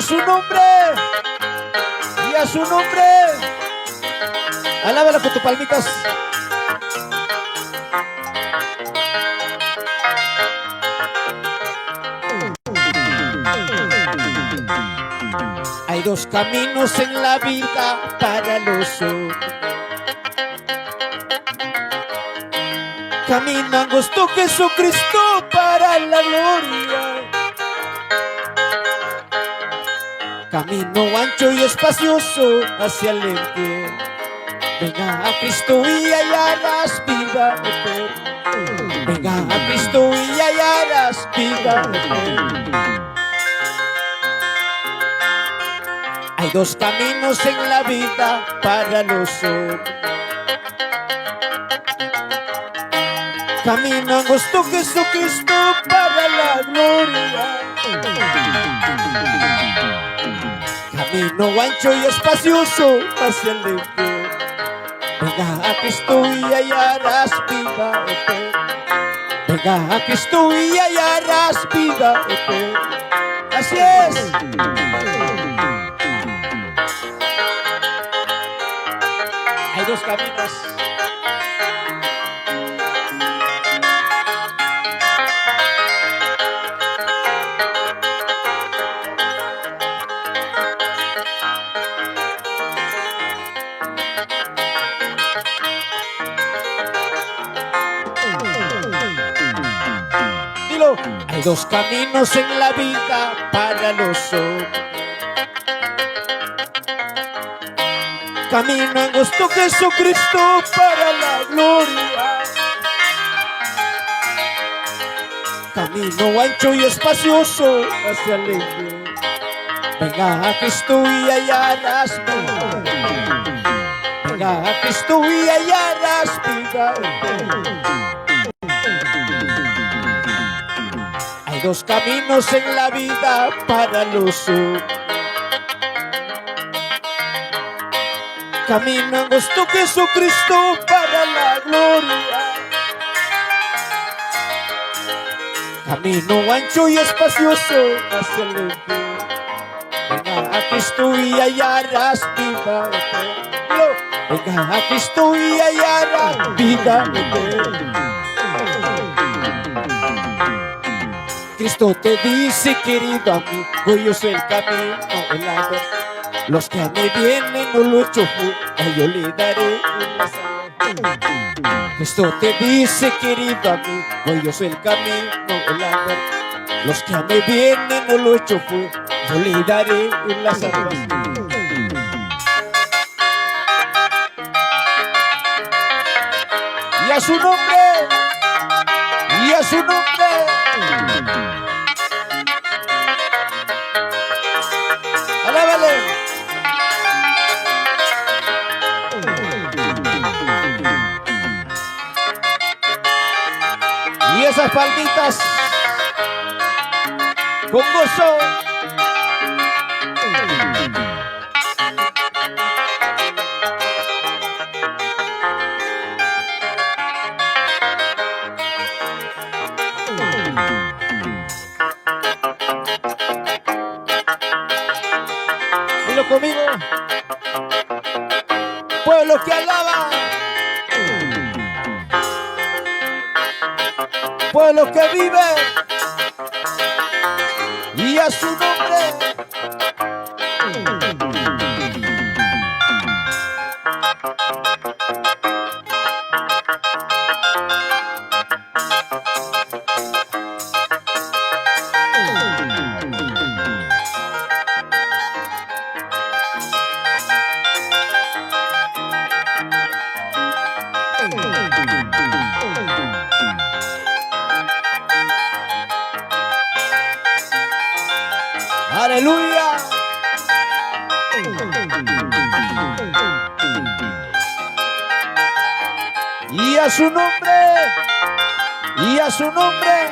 a su nombre, y a su nombre. Alábalo con tus palmitas. Hay dos caminos en la vida para los hombres. Camino angosto Jesucristo para la gloria. Camino ancho y espacioso hacia el infierno. Venga a Cristo y hallarás vida eterna. Venga a Cristo y hallarás vida eterna. Hay dos caminos en la vida para los hombres. Camino angosto Jesucristo para la gloria. Camino ancho y espacioso hacia el infierno. Venga a Cristo y hallarás vida eterna. Venga a Cristo y hallarás vida eterna. Así es. Hay dos caminos. Dilo. Hay dos caminos en la vida para los hombres. Camino angosto Jesucristo para la gloria. Camino ancho y espacioso hacia el infierno. Venga a Cristo y hallarás vida. Venga a Cristo y hallarás vida. Hay dos caminos en la vida para los hombres. Camino angosto Jesucristo para la gloria. Camino ancho y espacioso hacia el infierno. Venga a Cristo y hallarás vida eterna. Venga a Cristo y hallarás vida eterna. Cristo te dice, querido amigo, yo soy el camino, el agua. Los que a mí vienen no lo echo fuera, yo le daré la salvación. Cristo te dice, querido amigo, yo soy el camino, el agua. Los que a mí vienen no lo echo fuera, yo le daré la salvación. Y a su nombre, y a su nombre. Alábale. Y esas palmitas con gozo. Dilo conmigo. Pueblo que alaba. Pueblo que vive. Y a su nombre. Aleluya. Y a su nombre. Y a su nombre.